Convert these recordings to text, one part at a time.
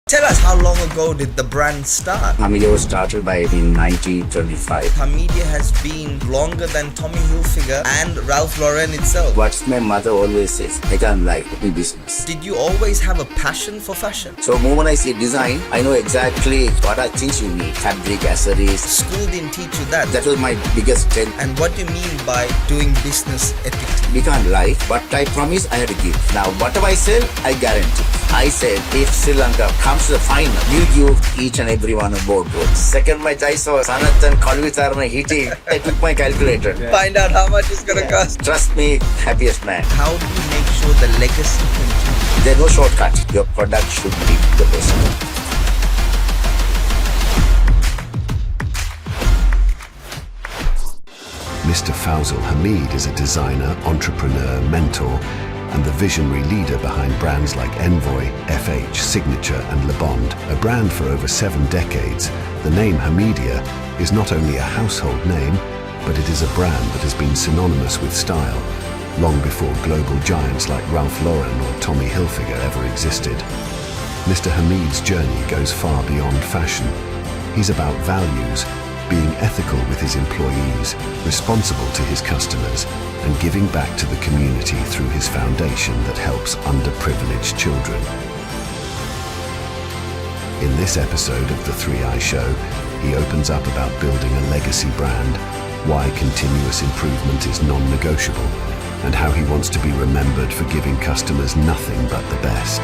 Tell us, how long ago did the brand start? Hameedia was started in 1925. Hameedia has been longer than Tommy Hilfiger and Ralph Lauren itself. What my mother always says, I don't like the business. Did you always have a passion for fashion? So the moment I see design, I know exactly what are things you need. Fabric, accessories. School didn't teach you that. That was my biggest strength. And what do you mean by doing business ethically? We can't lie, but I promise I had to give. Now, whatever I sell, I guarantee. I said, if Sri Lanka comes to the final, we'll give each and every one a board. Second match I saw Sanath and Kalvitarna hitting. I took my calculator. Find out how much it's gonna cost. Trust me, happiest man. How do you make sure the legacy continues? There's no shortcut. Your product should be the best. Mr. Fouzul Hameed is a designer, entrepreneur, mentor, and the visionary leader behind brands like Envoy, FH, Signature, and Le Bond. A brand for over 7 decades, the name Hameedia is not only a household name, but it is a brand that has been synonymous with style, long before global giants like Ralph Lauren or Tommy Hilfiger ever existed. Mr. Hameed's journey goes far beyond fashion. He's about values, being ethical with his employees, responsible to his customers, and giving back to the community through his foundation that helps underprivileged children. In this episode of The 3i Show, he opens up about building a legacy brand, why continuous improvement is non-negotiable, and how he wants to be remembered for giving customers nothing but the best.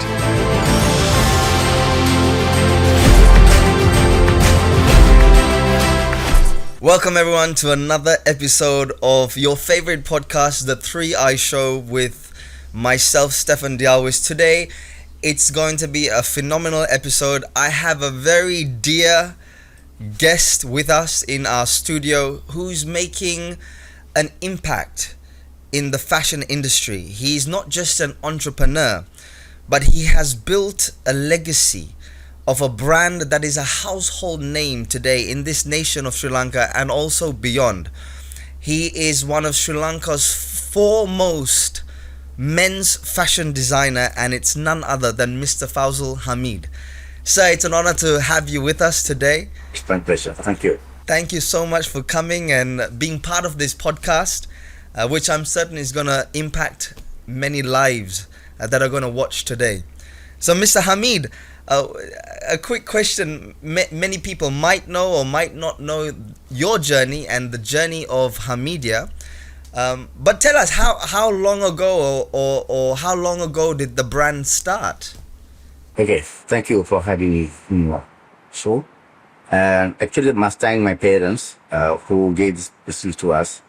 Welcome everyone to another episode of your favorite podcast, The 3i Show, with myself, Stefan de Alwis. Today, it's going to be a phenomenal episode. I have a very dear guest with us in our studio who's making an impact in the fashion industry. He's not just an entrepreneur, but he has built a legacy of a brand that is a household name today in this nation of Sri Lanka and also beyond. He is one of Sri Lanka's foremost men's fashion designer, and it's none other than Mr. Fouzul Hameed. Sir, it's an honor to have you with us today. It's my pleasure. Thank you. Thank you so much for coming and being part of this podcast, which I'm certain is going to impact many lives that are going to watch today. So, Mr. Hameed, a quick question. Many people might know or might not know your journey and the journey of Hameedia, but tell us how long ago or how long ago did the brand start? Okay, thank you for having me in your show. And actually, I must thank my parents who gave this business to us.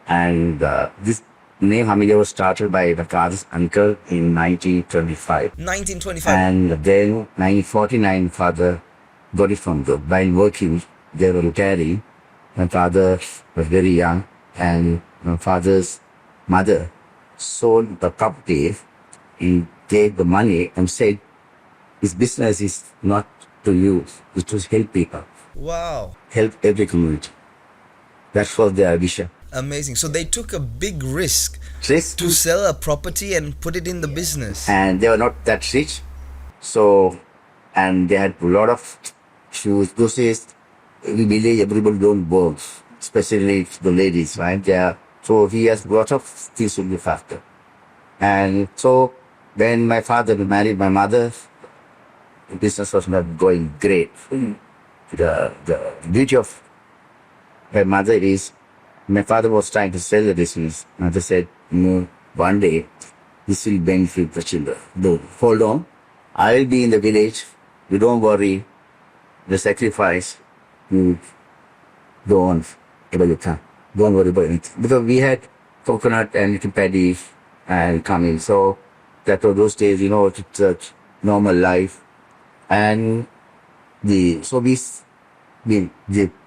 And this name Hameedia was started by my father's uncle in 1925. 1925. And then 1949, father got it from the while working. They were retiring. My father was very young, and my father's mother sold the property. He gave the money and said, "This business is not to you; it's to help people. Wow! Help every community." That was their vision. Amazing. So they took a big risk Risk? to sell a property and put it in the business. And they were not that rich. So, and they had a lot of shoes. Those days, in the village, everybody don't work, especially the ladies, right? So he has a lot of things to look after. And so when my father married my mother, the business was not going great. The beauty of my mother is, my father was trying to sell the business. Mother said, "No, one day this will benefit the children. Don't hold on. I will be in the village. You don't worry. The sacrifice, you go on whatever you can. Don't worry about it." Because we had coconut and little paddy and coming. So that was those days, it's a normal life. And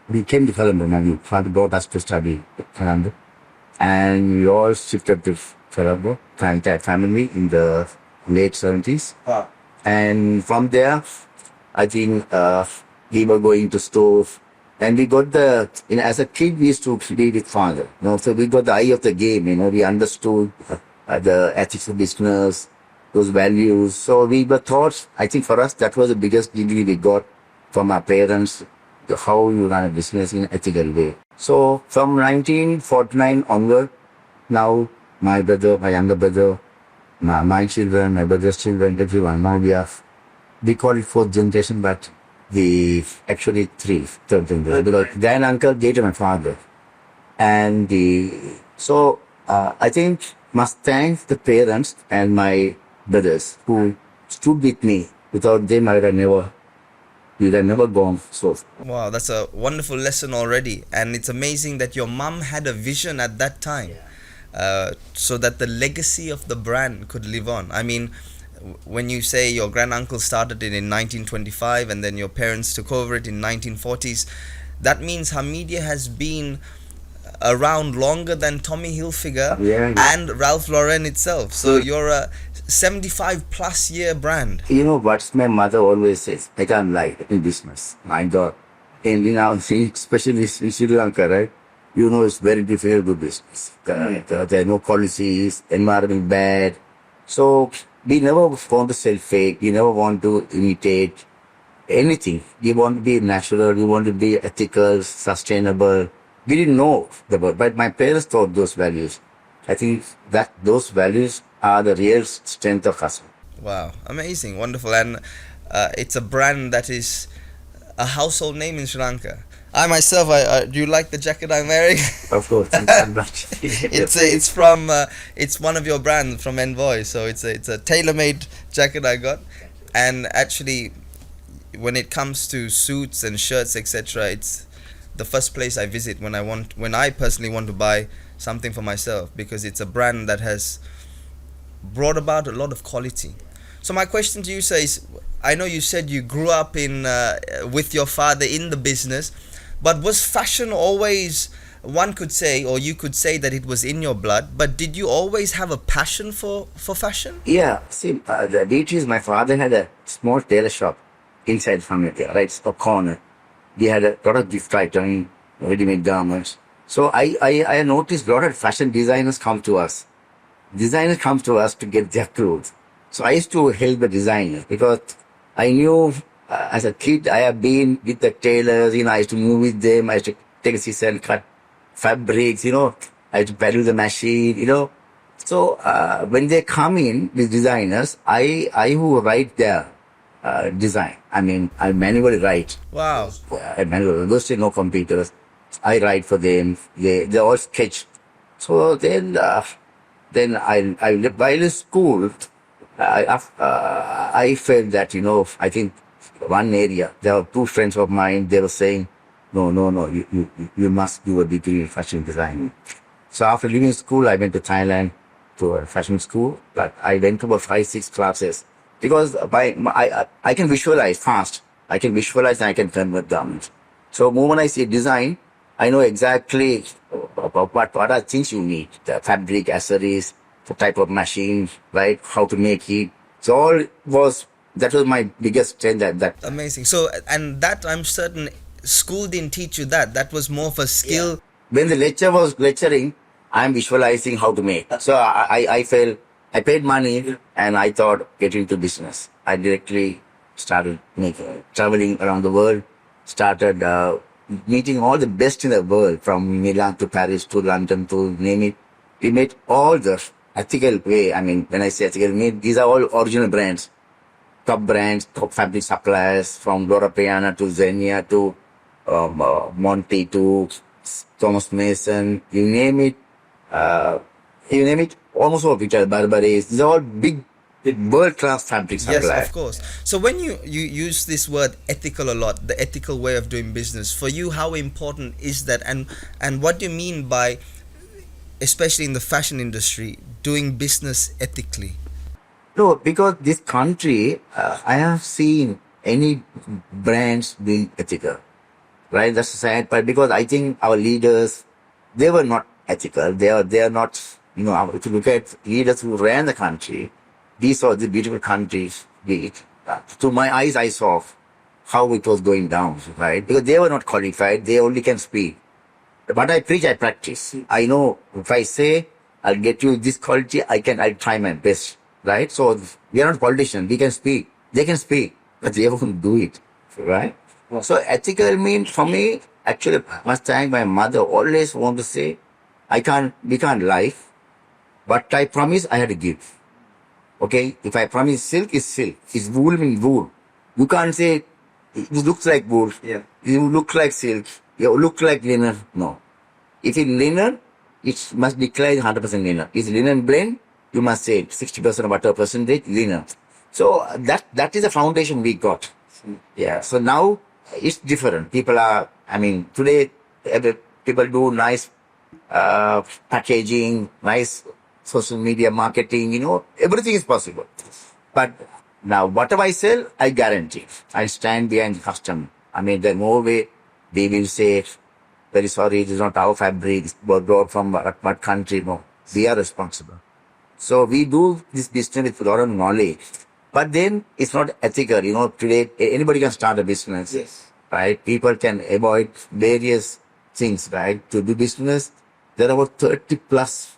we came to Colombo. My father brought us to study Colombo. And we all shifted to Colombo, the entire family, in the late 70s. And from there, I think we were going to stove. And we got as a kid, we used to be with father. So we got the eye of the game, we understood the ethics of business. those values. So we were taught, I think for us, that was the biggest degree we got from our parents, how you run a business in an ethical way. So from 1949 onward, now my brother, my younger brother, my children, my brother's children, everyone, now we call it fourth generation, but we actually third generation, because then uncle dated my father. And I think must thank the parents and my brothers who stood with me. Without them, we would have never gone so. Wow, that's a wonderful lesson already. And it's amazing that your mum had a vision at that time, so that the legacy of the brand could live on. I mean, when you say your granduncle started it in 1925 and then your parents took over it in 1940s, that means Hameedia has been around longer than Tommy Hilfiger and Ralph Lauren itself. So you're a 75 plus year brand. You know what my mother always says, I can't lie in business. My God. And especially in Sri Lanka, right? You know, it's very difficult to do business. There are no policies, environment bad. So we never want to sell fake. We never want to imitate anything. We want to be natural. We want to be ethical, sustainable. We didn't know the word, but my parents taught those values. I think that those values are the real strength of us. Wow, amazing, wonderful. And it's a brand that is a household name in Sri Lanka. I myself, do you like the jacket I'm wearing? Of course. It's one of your brands from Envoy, so it's a tailor-made jacket I got. And actually, when it comes to suits and shirts, etc., it's the first place I visit when I personally want to buy something for myself, because it's a brand that has brought about a lot of quality. So my question to you, sir, is, I know you said you grew up in with your father in the business, but was fashion always, one could say, or you could say that it was in your blood, but did you always have a passion for fashion? Yeah, see, the beauty is my father had a small tailor shop inside Hameedia, right, a corner. We had a lot of gift items, ready-made garments. So I noticed a lot of fashion designers come to us. Designers come to us to get their clothes. So I used to help the designers because I knew as a kid I have been with the tailors, I used to move with them, I used to take scissors and cut fabrics, I used to pedal the machine, So when they come in, these designers, I who write their design. I mean, I manually write. Wow. I manually, those still no computers. I write for them. They all sketch. So then while in school, I felt that, I think one area, there were two friends of mine, they were saying, no, you must do a degree in fashion design. So after leaving school, I went to Thailand to a fashion school, but I went to about 5-6 classes because I can visualize fast. I can visualize and I can convert garments. So the moment I see design, I know exactly what are things you need, the fabric, accessories, the type of machine, right? How to make it. So that was my biggest strength. That amazing. So, and that I'm certain school didn't teach you that. That was more of a skill. Yeah. When the lecturer was lecturing, I'm visualizing how to make. So I felt I paid money and I thought get into business. I directly started traveling around the world, started meeting all the best in the world, from Milan to Paris to London to name it. We made all the ethical way. I mean, when I say ethical, these are all original brands, top brands, top fabric suppliers, from Laura Piana to Xenia to Monty to Thomas Mason, you name it, almost all Victor Barbares. These are all big world-class fabric suppliers. Yes, of course. So when you use this word ethical a lot, the ethical way of doing business, for you, how important is that? And what do you mean by, especially in the fashion industry, doing business ethically? No, because this country, I have seen any brands being ethical, right? That's the sad part, because I think our leaders, they were not ethical. They are not, if you look at leaders who ran the country, these are the beautiful countries. To my eyes, I saw how it was going down, right? Because they were not qualified. They only can speak. What I preach, I practice. I know if I say I'll get you this quality, I'll try my best. right? So we are not politicians. We can speak. They can speak, but they won't do it, right? So ethical means for me, actually, first time my mother always want to say, we can't lie, but I promise I had to give. Okay, if I promise silk is silk, it's wool means wool. You can't say it looks like wool. Yeah. You look like silk. You look like linen. No. If it's linen, it must declare 100% linen. If linen blend, you must say 60% or whatever percentage linen. So that is the foundation we got. Yeah. So now it's different. People are, today people do nice packaging, nice social media marketing, everything is possible. But now whatever I sell, I guarantee. I stand behind the customer. There's no way they will say, very sorry, it is not our fabric, it's brought from what country. No, we are responsible. So we do this business with a lot of knowledge. But then it's not ethical. Today anybody can start a business. Yes. Right? People can avoid various things, right? To do business, there are about 30 plus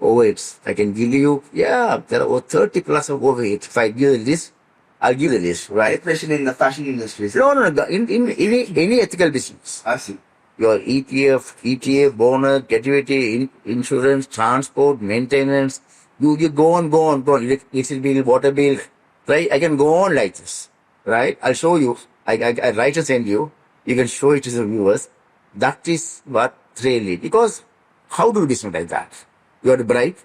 overheads. I can give you, there are about 30 plus of overheads. If I give the list, I'll give the list, right? Especially in the fashion industry. No, in any ethical business. I see. Your ETA, bonus, gratuity, insurance, transport, maintenance, you go on. Electricity bill, water bill, right? I can go on like this, right? I'll show you. I write and send you. You can show it to the viewers. That is what really, because how do business like that? You have to bribe,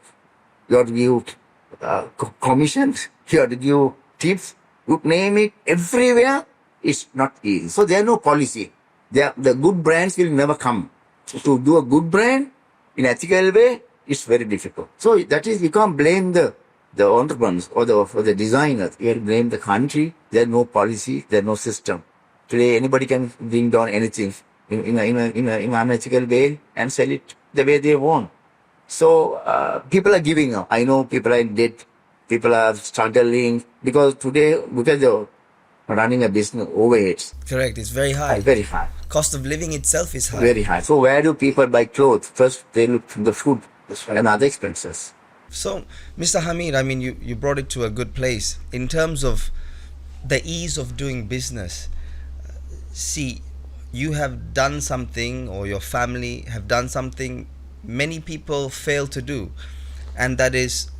you have to give commissions, you have to give tips, you name it, everywhere. It's not easy. So there are no policy. The good brands will never come. To do a good brand in ethical way, it's very difficult. So that is, you can't blame the entrepreneurs or the designers. You have to blame the country. There's no policy, there's no system. Today anybody can bring down anything in an unethical way and sell it the way they want. So people are giving up. I know people are in debt. People are struggling because today, because they're running a business overheads. Correct. It's very high. Very high. Cost of living itself is high. Very high. So where do people buy clothes? First, they look for the food and other expenses. So, Mr. Hameed, you brought it to a good place. In terms of the ease of doing business, see, you have done something, or your family have done something many people fail to do. And that is,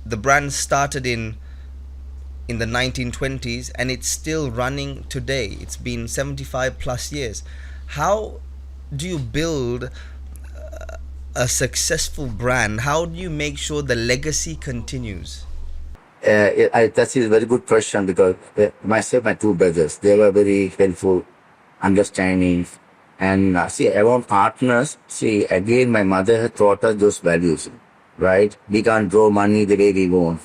the brand started in the 1920s and it's still running today. It's been 75 plus years. How do you build a successful brand? How do you make sure the legacy continues? That is a very good question, because myself, my two brothers, they were very helpful, understanding. And among partners, again, my mother had taught us those values, right? We can't draw money the way we want,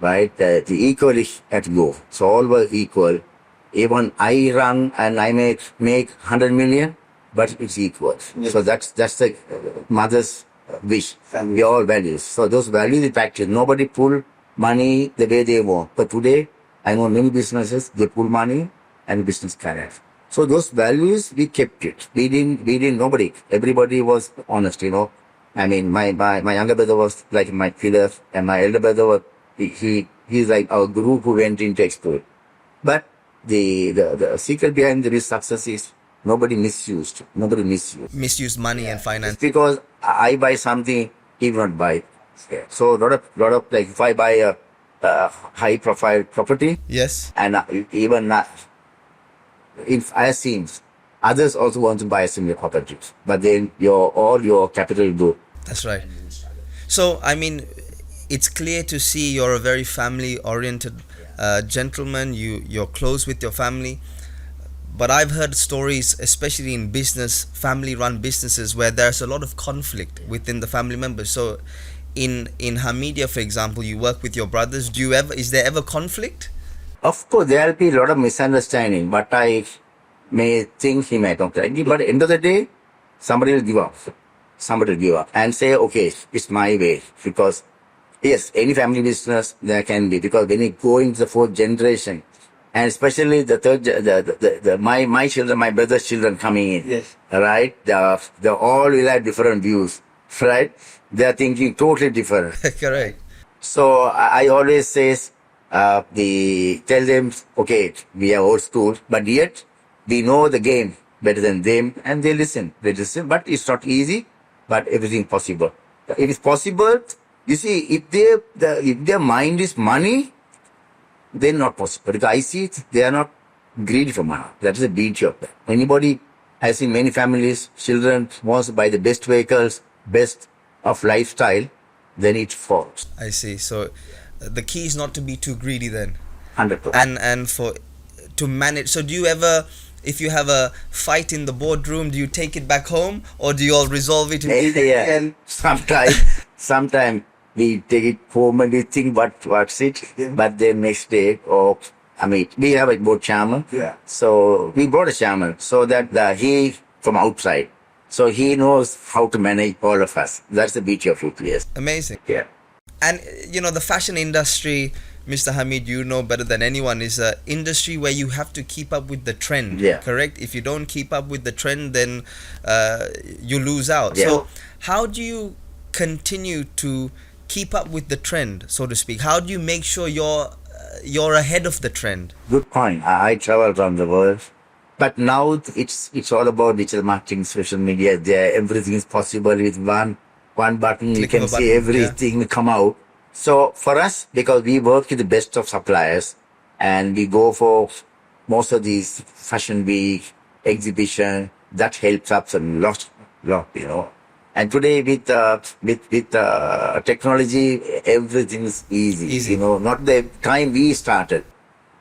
right? The equally at go. So all were equal. Even I run and I make 100 million, but it's equal. Yes. So that's the mother's wish. We all values. So those values we practice. Nobody pull money the way they want. But today, I know many businesses, they pull money and business cannot. So those values, we kept it. We didn't, nobody. Everybody was honest, my younger brother was like my pillar, and my elder brother was, he's like our guru who went into export. But the secret behind this success is nobody misused. Misused money and finance. It's because I buy something, he will not buy. Yeah. So lot of like, if I buy a high profile property, yes, and even if I seen others also want to buy similar properties, but then all your capital go. That's right. So it's clear to see you're a very family oriented gentleman. You're close with your family. But I've heard stories, especially in business, family run businesses, where there's a lot of conflict within the family members. So in Hameedia, for example, you work with your brothers. Is there ever conflict? Of course, there will be a lot of misunderstanding, but I may think he might not like it. But at the end of the day, somebody will give up and say, okay, it's my way. Because yes, any family business there can be, because when you go into the fourth generation, and especially the third, my children, my brother's children coming in, yes, right? They all will have different views, right? They are thinking totally different. Correct. So I always says, tell them, okay, we are old school, but yet we know the game better than them, and they listen. They listen, but it's not easy, but everything possible. It is possible. You see, if their mind is money, then not possible. Because I see it, they are not greedy for money. That is the beauty of that. Anybody has seen many families, children wants to buy the best vehicles, best of lifestyle, then it falls. I see. So the key is not to be too greedy then. 100%. And for to manage. So do you ever, if you have a fight in the boardroom, do you take it back home, or do you all resolve it? And sometimes we take it home and we think what's it, but then next day, we have a board chairman. Yeah. So we brought a chairman so that he from outside, so he knows how to manage all of us. That's the beauty of UPS. Amazing. Yeah. And the fashion industry, Mr. Hameed, you know better than anyone, is an industry where you have to keep up with the trend. Yeah. Correct? If you don't keep up with the trend, then you lose out. Yeah. So how do you continue to keep up with the trend, so to speak? How do you make sure you're ahead of the trend? Good point. I travel around the world, but now it's all about digital marketing, social media. There, everything is possible with one button. You can see everything come out. So for us, because we work with the best of suppliers, and we go for most of these fashion week exhibition, that helps us a lot. And today with technology, everything is easy. Not the time we started,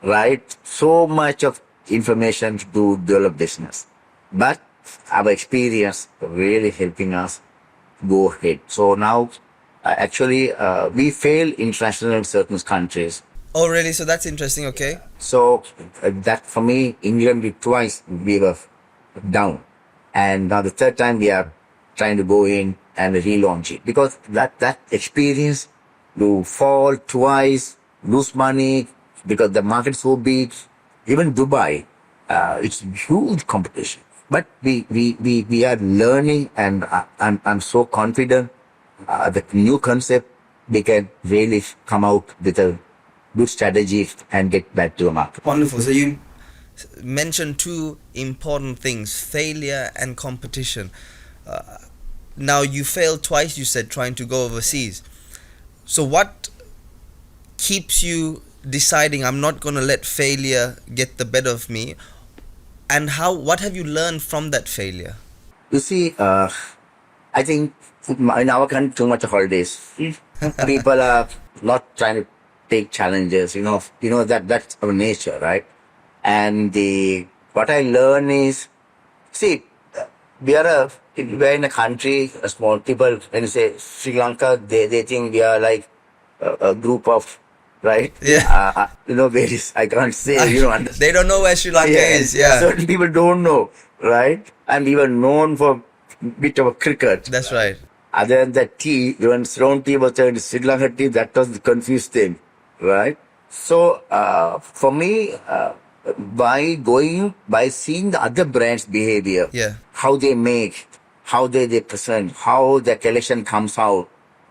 right? So much of information to develop business, but our experience really helping us go ahead. So now, we fail international in certain countries. Oh, really? So that's interesting. Okay. So that for me, England, twice we were down, and now the third time we are trying to go in and relaunch it, because that experience, to fall twice, lose money because the market is so big. Even Dubai, it's huge competition. But we are learning, and I'm so confident the new concept, they can really come out with a good strategy and get back to the market. Wonderful. So you mentioned two important things: failure and competition. Now you failed twice, you said, trying to go overseas. So what keeps you deciding, I'm not going to let failure get the better of me? And what have you learned from that failure? You see, I think in our country, too much holidays. People are not trying to take challenges. That's our nature, right? And what I learn is, see, we're in a country, a small people. When you say Sri Lanka, they think we are like a group of, right? Yeah. Where is, I can't say, understand. They don't know where Sri Lanka is. Yeah. Certain people don't know, right? And we were known for a bit of cricket. That's right. Other than that tea, when Ceylon tea was turned to Sri Lanka tea, that was the confused thing, right? So, for me, by seeing the other brands' behavior, how they make, how they present, how the collection comes out,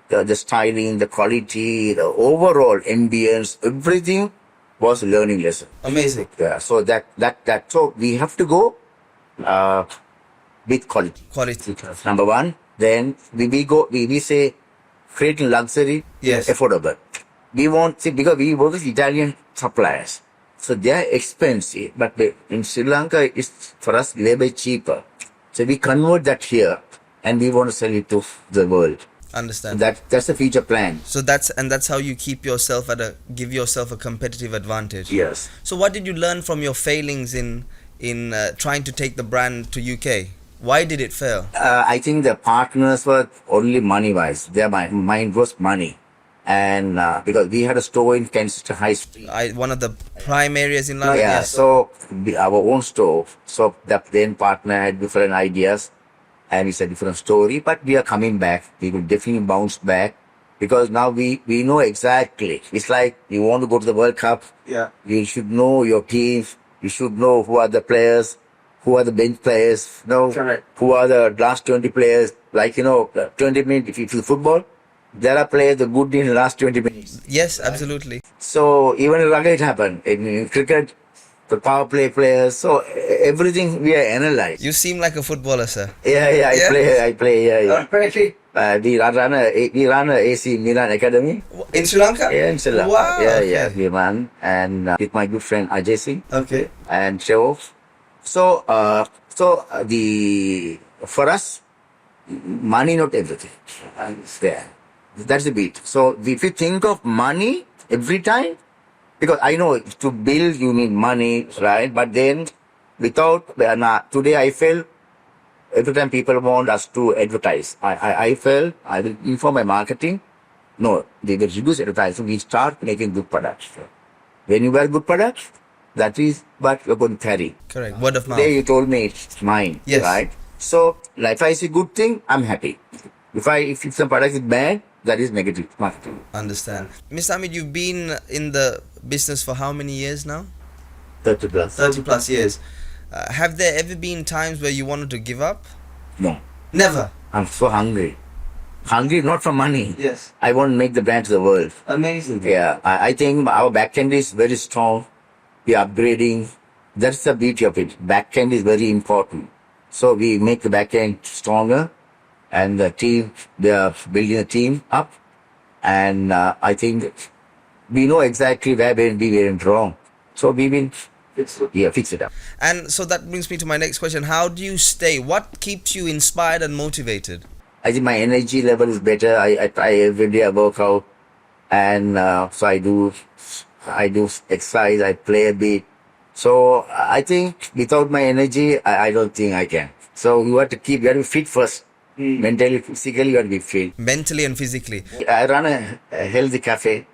the styling, the quality, the overall ambience, everything was learning lesson. Amazing. Yeah. So so we have to go with quality. Quality. Number one. Then we say creating luxury, affordable. We want, because we work with Italian suppliers, so they are expensive. But in Sri Lanka, it's for us labor cheaper. So we convert that here, and we want to sell it to the world. Understand. That's the future plan. So that's how you keep yourself give yourself a competitive advantage. Yes. So what did you learn from your failings in trying to take the brand to UK? Why did it fail? I think the partners were only money-wise. Their mind was money. And because we had a store in Kensington High Street. One of the prime areas in London. Yeah, so our own store. So the then partner had different ideas, and it's a different story. But we are coming back. We will definitely bounce back, because now we know exactly. It's like you want to go to the World Cup. Yeah. You should know your teams. You should know who are the players, who are the bench players, who are the last 20 players. Like, 20 minutes, if you do football, there are players the good in the last 20 minutes. Yes, absolutely. So even in rugby it happened. In cricket, the power play players. So everything we are analyzed. You seem like a footballer, sir. Yeah, I play. Yeah. Apparently. We run a AC Milan Academy. In Sri Lanka? Yeah, in Sri Lanka. Wow. Yeah, Okay. we run. And with my good friend Ajay Singh Okay. and Trevor. So, for us, money not everything. And it's there. That's the beat. So if you think of money every time, because I know to build you need money, right? But then without, today I feel every time people want us to advertise, I felt I will inform my marketing. No, they will reduce advertising. We start making good products. When you wear good products, that is what you're going to carry. Correct. Word of mouth. Today you told me it's mine, Yes. right? So, like, if I see good thing, I'm happy. If some product is bad, that is negative marketing. Understand. Mr. Hameed, you've been in the business for how many years now? 30 plus. 30 plus years. Have there ever been times where you wanted to give up? No, Never. I'm so hungry. Hungry not for money. Yes. I want to make the brand to the world. Amazing. Yeah, I think our backend is very strong. We are upgrading. That's the beauty of it. Backend is very important. So we make the backend stronger, and the team, they are building a team up. And I think we know exactly where we went wrong. So we will fix it up. And so that brings me to my next question. How do you stay? What keeps you inspired and motivated? I think my energy level is better. I try every day. I work out, and so I do exercise. I play a bit. So I think without my energy, I don't think I can. So you have to be fit first. Mentally, physically, you have to be fit. Mentally and physically. I run a healthy cafe.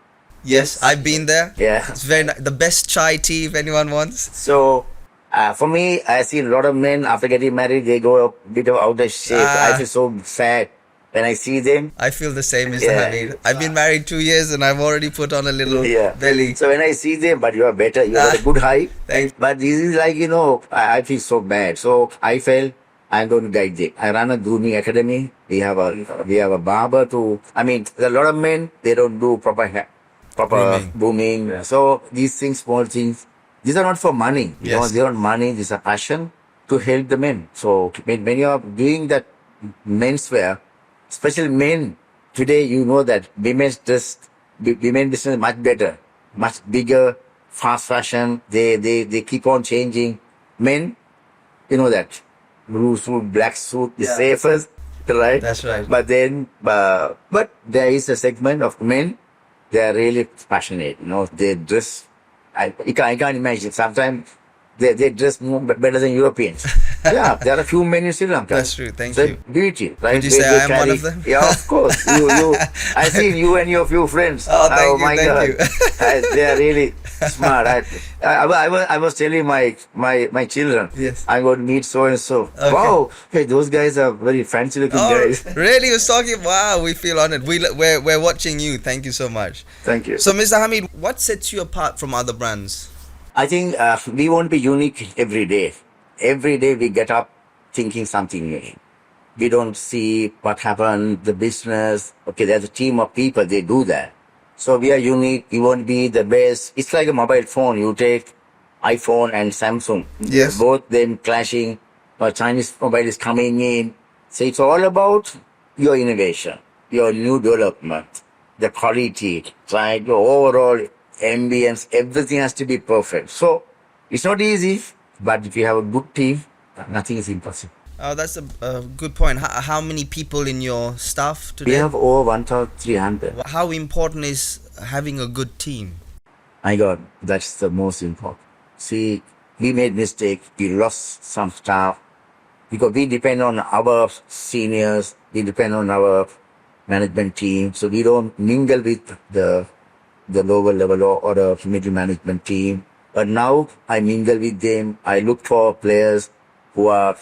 Yes, I've been there. Yeah. It's very the best chai tea if anyone wants. So for me, I see a lot of men after getting married, they go a bit out of shape. I feel so sad when I see them. I feel the same, Mr. Yeah. Hameed. I've been married 2 years and I've already put on a little belly. So when I see them, but you are better, you have a good height. Thanks. But this is like, I feel so bad. So I felt I'm going to guide them. I run a grooming academy. We have a barber there are a lot of men, they don't do proper grooming. So these things, small things, these are not for money. Yes. They're not money, these are passion to help the men. So when you are doing that menswear, especially men, today you know that women's business is much better, much bigger, fast fashion. They keep on changing. Men, you know that blue suit, black suit, the safest, right? That's right. But then, but there is a segment of men. They are really passionate. They dress. I can't imagine. Sometimes they dress more better than Europeans. Yeah, there are a few men in Sri Lanka. That's true. Thank So you. beauty, right? Would you say I am one of them? Yeah, of course. I see you and your few friends. Oh, thank you, my thank God. you. They are really smart. I was telling my children, Yes. I'm going to meet so and so. Okay. Wow, hey, those guys are very fancy looking Oh, guys. really? You're talking? Wow, we feel honored. We're watching you. Thank you so much. Thank you. So, Mr. Hameed, what sets you apart from other brands? I think we want to be unique every day. Every day we get up thinking something new. We don't see what happened, the business. Okay, there's a team of people, they do that. So we are unique. We want to be the best. It's like a mobile phone. You take iPhone and Samsung. Yes. Both them clashing. Or Chinese mobile is coming in. So it's all about your innovation, your new development, the quality, right? Your overall ambience, everything has to be perfect. So it's not easy, but if you have a good team, nothing is impossible. Oh, that's a good point. How many people in your staff today? We have over 1,300. How important is having a good team? My God, that's the most important. See, we made mistakes. We lost some staff because we depend on our seniors. We depend on our management team. So we don't mingle with the lower level or the middle management team. But now I mingle with them. I look for players who are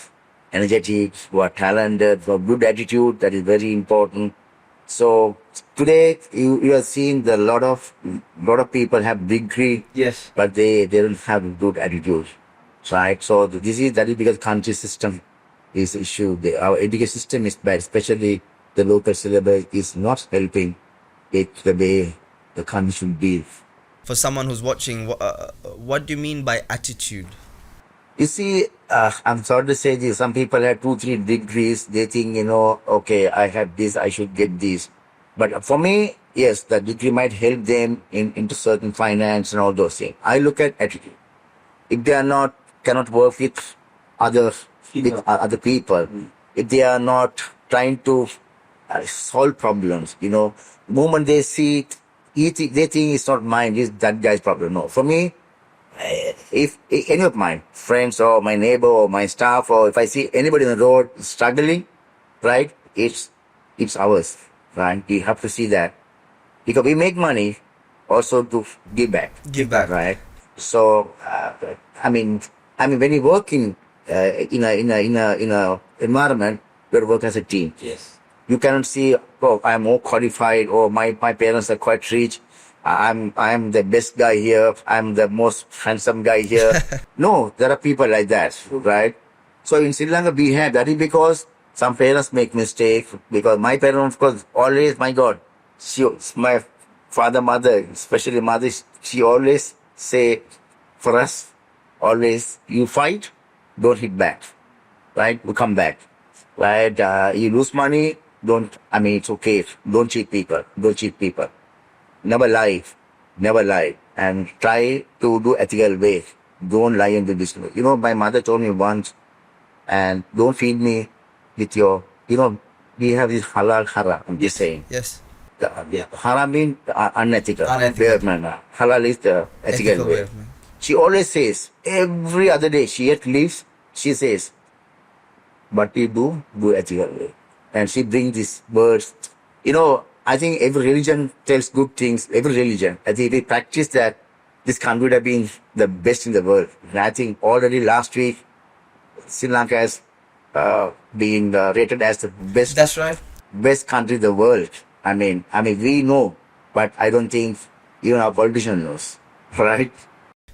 energetic, who are talented, who have good attitude. That is very important. So today you are seeing a lot of people have degree, Yes. but they don't have good attitude, right? So that is because country system is issue. Our education system is bad, especially the local syllabus is not helping it the way the country should be. For someone who's watching, what do you mean by attitude? You see, I'm sorry to say this, some people have 2, 3 degrees, they think, okay, I have this, I should get this. But for me, yes, the degree might help them into certain finance and all those things. I look at attitude. If they are cannot work with other people, if they are not trying to solve problems, moment they see it, they think it's not mine, it's that guy's problem. No, for me, if any of my friends or my neighbor or my staff, or if I see anybody on the road struggling, right, it's ours, right? You have to see that, because we make money also to give back. Give back, right? So, I mean, when you work in a environment, you work as a team. Yes. You cannot see, oh, I'm more qualified, or my parents are quite rich. I'm the best guy here. I'm the most handsome guy here. No, there are people like that, right? So in Sri Lanka, we have that is because some parents make mistakes. Because my parents, of course, always, my God, my father, mother, especially mother, she always say for us, always, you fight, don't hit back, right? We come back, right? You lose money, it's okay. Don't cheat people. Never lie, and try to do ethical way. Don't lie in the business. My mother told me once, and don't feed me with your, we have this halal haram, I'm just saying. Yes. Haram means unethical. Unethical. Halal is the ethical way. She always says, every other day she leaves, she says, what you do ethical way. And she brings these words. I think every religion tells good things, every religion. I think if we practice that, this country would have been the best in the world. And I think already last week, Sri Lanka has been rated as the best. That's right. Best country in the world. I mean, we know, but I don't think even our politician knows, right?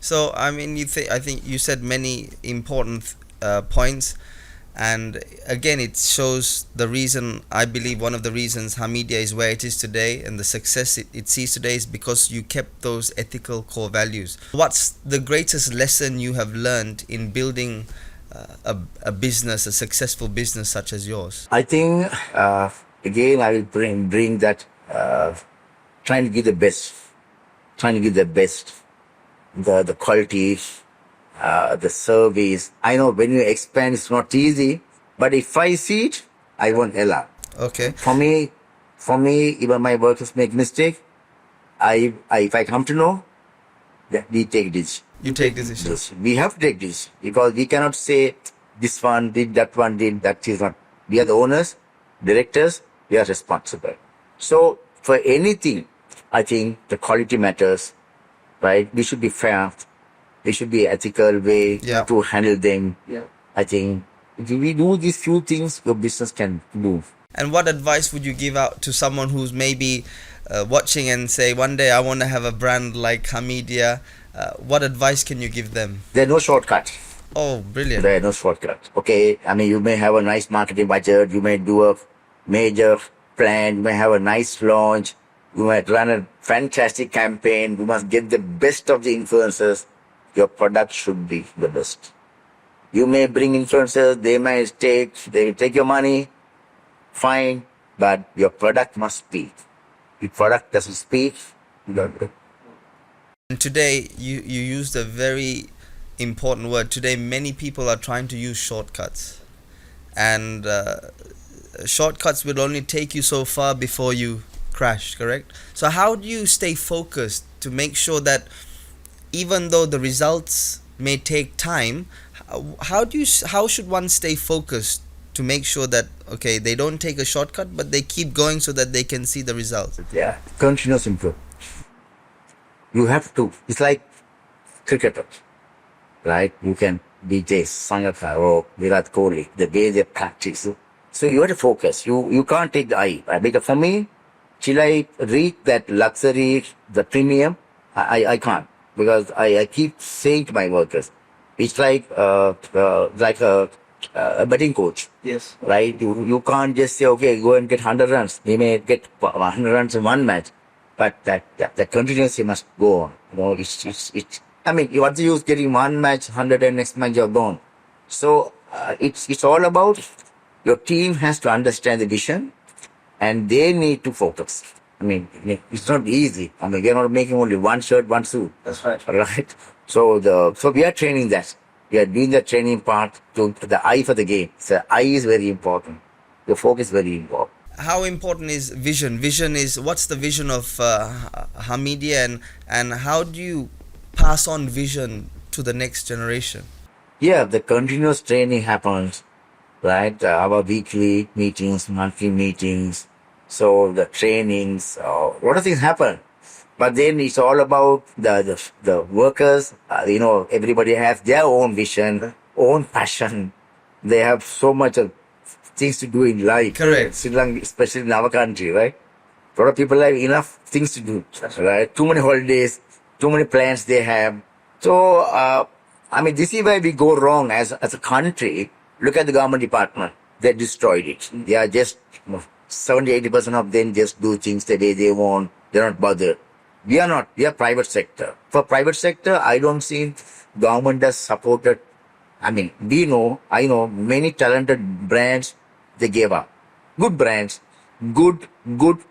So, I think you said many important points. And again, it shows the reason, I believe one of the reasons Hameedia is where it is today, and the success it sees today, is because you kept those ethical core values. What's the greatest lesson you have learned in building a business, a successful business such as yours? I think, again, I will bring that, trying to give the best, the quality, the service. I know when you expand, it's not easy, but if I see it, I won't allow. Okay. For me, even my workers make mistake. If I come to know, that we take this. You take decisions. We have to take this, because we cannot say this one did, that is not. We are the owners, directors, we are responsible. So for anything, I think the quality matters, right? We should be fair. There should be ethical way to handle them. Yeah. I think if we do these few things, your business can move. And what advice would you give out to someone who's maybe watching and say, one day I want to have a brand like Hameedia? What advice can you give them? There's no shortcut. Oh, brilliant. There is no shortcut. Okay, you may have a nice marketing budget, you may do a major plan, you may have a nice launch, you might run a fantastic campaign, you must get the best of the influencers. Your product should be the best. You may bring influencers, they will take your money, fine, but your product must speak. If product doesn't speak, you don't do. And today, you used a very important word. Today, many people are trying to use shortcuts. And shortcuts will only take you so far before you crash, correct? So how do you stay focused to make sure that even though the results may take time, how should one stay focused to make sure that, okay, they don't take a shortcut, but they keep going so that they can see the results? Yeah, continuous improvement. You have to. It's like cricketers, right? You can be Sangakkara or Virat Kohli, the way they practice. So you have to focus. You can't take the eye. Because for me, till I reach that luxury, the premium, I can't. Because I keep saying to my workers, it's like a a betting coach. Yes. Right? You can't just say, okay, go and get 100 runs. He may get 100 runs in one match, but that continuously must go on. It's I mean, what's the use getting one match 100 and next match you're gone? So it's all about your team has to understand the vision and they need to focus. I mean, it's not easy. I mean, we're not making only one shirt, one suit. That's right. Right? So we are training that. We are doing the training part to the eye for the game. So eye is very important. The focus is very important. How important is vision? Vision is, what's the vision of Hameedia, and how do you pass on vision to the next generation? Yeah, the continuous training happens, right? Our weekly meetings, monthly meetings. So the trainings, a lot of things happen. But then it's all about the workers. Everybody has their own vision, own passion. They have so much of things to do in life. Correct. Sri Lanka, especially in our country, right? A lot of people have enough things to do, right? Too many holidays, too many plans they have. So, this is where we go wrong as a country. Look at the government department. They destroyed it. They are just 70-80% of them just do things the way they want. They're not bothered. We are not. We are private sector. For private sector, I don't see government has supported. I know many talented brands, they gave up. Good brands, good,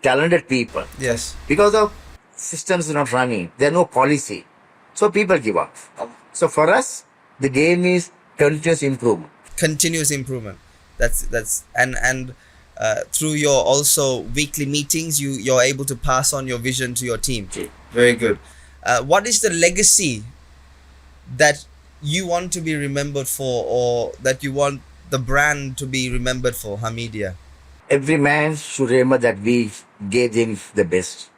talented people. Yes. Because of systems not running, there are no policy. So people give up. So for us, the game is continuous improvement. Continuous improvement. That's and through your also weekly meetings, you're able to pass on your vision to your team. Very good. What is the legacy that you want to be remembered for, or that you want the brand to be remembered for, Hameedia? Every man should remember that we gave him the best.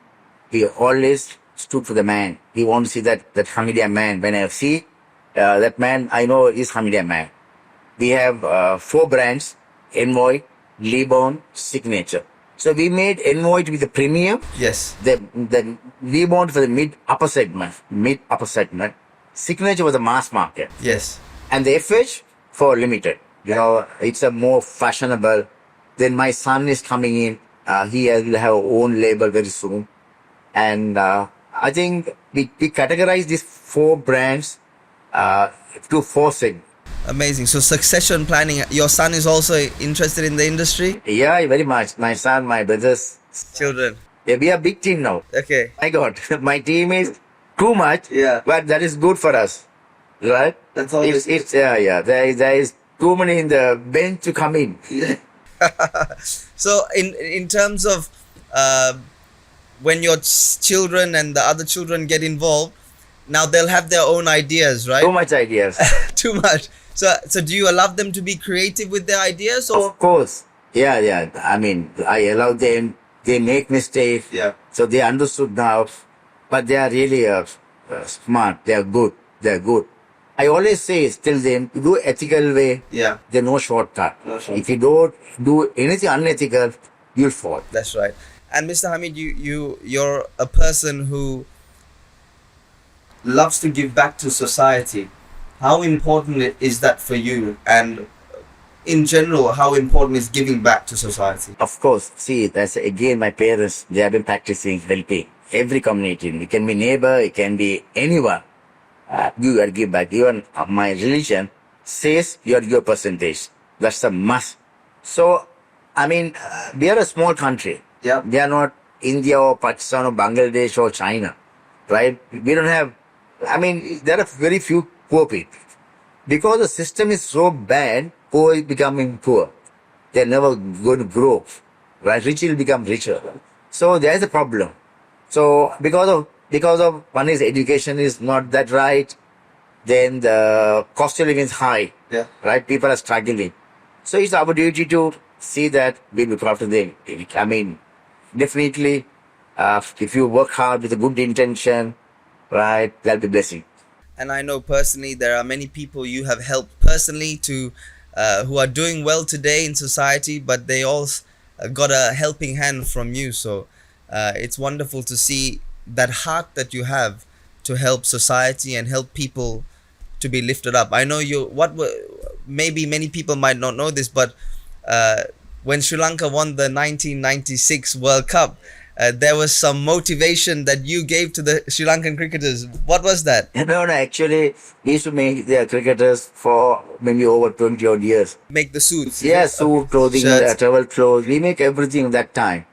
We always stood for the man. We want to see that Hameedia man. When I see that man, I know is Hameedia man. We have 4 brands: Envoy, Lebon, Signature. So we made Envoy to be the premium. Yes. The Lebon for the mid-upper segment. Signature was the mass market. Yes. And the FH for limited. It's a more fashionable. Then my son is coming in. He will have own label very soon. And I think we categorize these 4 brands to 4 segments. Amazing. So succession planning. Your son is also interested in the industry? Yeah, very much. My son, my brothers. Children. Yeah, we are a big team now. Okay. My God, my team is too much. Yeah. But that is good for us, right? That's all. It's yeah. There is too many in the bench to come in. So in terms of when your children and the other children get involved, now they'll have their own ideas, right? Too much ideas. Too much. So do you allow them to be creative with their ideas? Or? Of course. Yeah. I allow them. They make mistakes. Yeah. So they understood now. But they are really smart. They are good. I always say, still them, do ethical way. Yeah. There's no shortcut. No shortcut. If you don't do anything unethical, you'll fall. That's right. And Mr. Hameed, you're a person who loves to give back to society. How important is that for you? And in general, how important is giving back to society? Of course. See, that's again my parents, they have been practicing helping every community. It can be neighbor, it can be anyone. You got to give back. Even my religion says you have your percentage. That's a must. So, we are a small country. Yeah. We are not India or Pakistan or Bangladesh or China, right? We don't have, there are very few poor people. Because the system is so bad, poor is becoming poor. They're never going to grow, right? Rich will become richer. So there is a problem. So because of one is education is not that right, then the cost of living is high, Yeah. right? People are struggling. So it's our duty to see that we look after them. Definitely, if you work hard with a good intention, right, that'll be blessing. And I know personally there are many people you have helped personally to who are doing well today in society, but they all got a helping hand from you. So it's wonderful to see that heart that you have to help society and help people to be lifted up. I know maybe many people might not know this, but when Sri Lanka won the 1996 World Cup, there was some motivation that you gave to the Sri Lankan cricketers. What was that? No, actually, we used to make the cricketers for maybe over 20 odd years. Make the suits. Yeah, suit, clothing, Shirts. travel clothes. We make everything that time.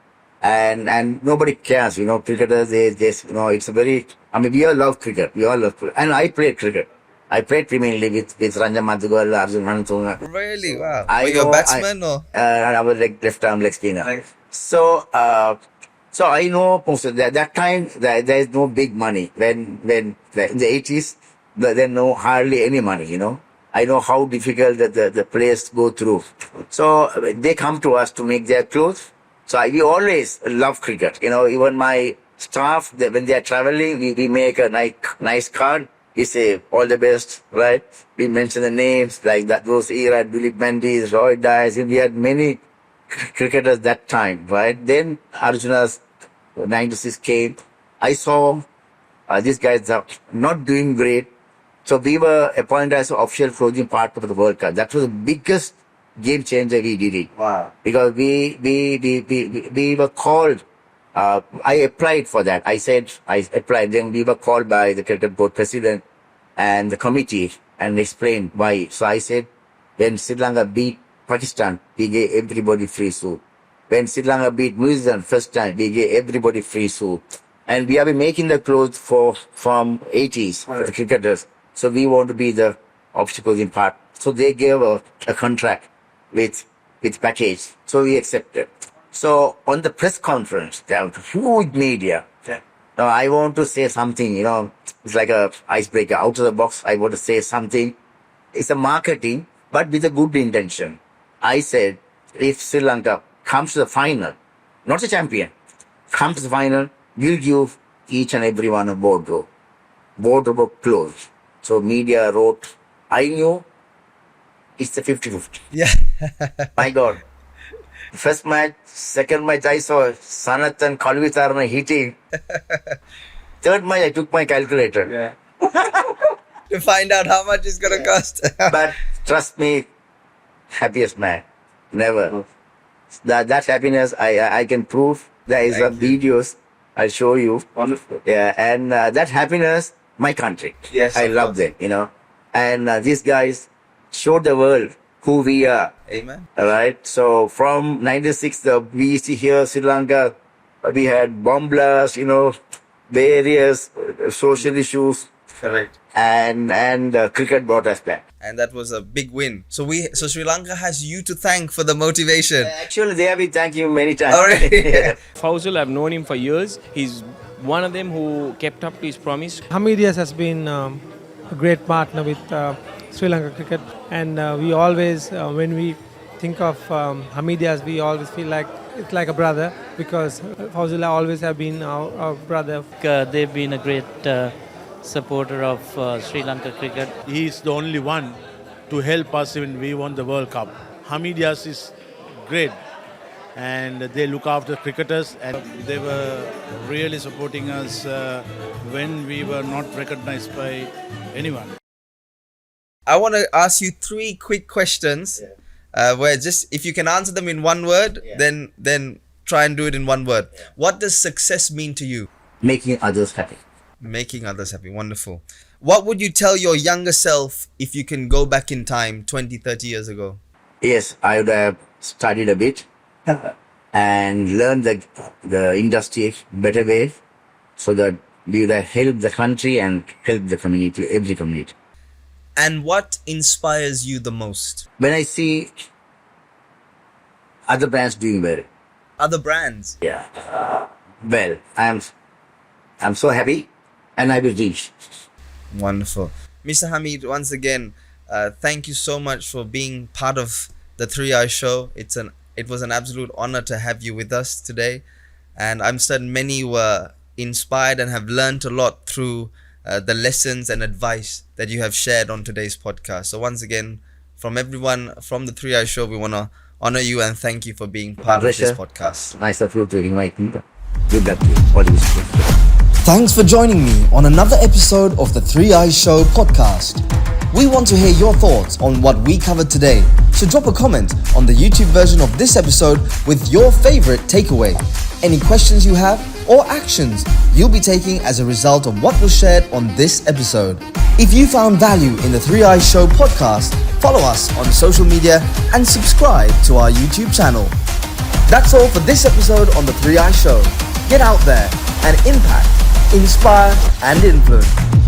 And nobody cares, cricketers, they just, it's a very, we all love cricket. We all love cricket. And I played cricket. I played Premier League with Ranjan Madhugal, Arjun Hansunga. Really? Wow. Were you a batsman or? I was like left arm leg spinner. Nice. So I know most of that time there is no big money. When in the 80s, there no hardly any money, I know how difficult the players go through. So they come to us to make their clothes. So we always love cricket. Even my staff, when they are traveling, we make a nice card. We say all the best, right? We mention the names like that. Those era, Dilip Mendes, Roy Dice. We had many cricketers that time, right? Then Arjuna's 96 came. I saw these guys are not doing great. So we were appointed as official clothing partner for the World Cup. That was the biggest game changer we did it. Wow. Because we were called. I applied for that. I applied. Then we were called by the cricket board president and the committee and explained why. So I said, when Sri Lanka beat Pakistan, we gave everybody free suit. When Sri Lanka beat New Zealand first time, we gave everybody free suit. And we have been making the clothes from 80s for the cricketers. So we want to be the official clothing part. So they gave a contract with package. So we accepted. So on the press conference, there was huge media. Now I want to say something, it's like a icebreaker. Out of the box, I want to say something. It's a marketing, but with a good intention. I said, if Sri Lanka comes to the final, not the champion, comes to the final, we'll give each and every one a wardrobe of clothes. So media wrote, I knew it's the 50-50. Yeah. My God. First match, second match, I saw Sanath and Kalvitarna hitting. Third match, I took my calculator. Yeah. To find out how much it's going to cost. But trust me, happiest man. Never. That happiness, I can prove. There is videos. I'll show you. Wonderful. Yeah, and that happiness, my country. Yes. I love them, And these guys showed the world who we are. Amen. All right. So from 96, we used to hear Sri Lanka. We had bomb blasts, various social issues. Correct. And cricket brought us back. And that was a big win. So Sri Lanka has you to thank for the motivation. Actually, they have been thanking you many times. Already. Fouzul, I've known him for years. He's one of them who kept up his promise. Hameedia has been a great partner with Sri Lanka cricket, and we always, when we think of Hameedias, we always feel like it's like a brother, because Fouzul always have been our brother. They've been a great supporter of Sri Lanka cricket. He is the only one to help us when we won the World Cup. Hameedias is great, and they look after cricketers, and they were really supporting us when we were not recognized by anyone. I want to ask you 3 quick questions, where just if you can answer them in one word, then try and do it in one word. What does success mean to you? Making others happy. Making others happy. Wonderful. What would you tell your younger self if you can go back in time 20, 30 years ago? Yes, I would have studied a bit and learned the industry better way, so that we would have helped the country and helped the community, every community. And what inspires you the most? When I see other brands doing well, Other brands? yeah, well, I'm so happy, and I will reach. Wonderful. Mr. Hameed, once again, thank you so much for being part of the 3i show. It was an absolute honor to have you with us today. And I'm certain many were inspired and have learned a lot through the lessons and advice that you have shared on today's podcast. So once again, from everyone from the 3i show, we want to honor you and thank you for being part of this podcast. Nice of you to invite me. Good luck to you. All the best. Thanks for joining me on another episode of the 3i Show podcast. We want to hear your thoughts on what we covered today, so drop a comment on the YouTube version of this episode with your favorite takeaway, any questions you have, or actions you'll be taking as a result of what was shared on this episode. If you found value in the 3i Show podcast, follow us on social media and subscribe to our YouTube channel. That's all for this episode on the 3i Show. Get out there and impact, inspire and influence.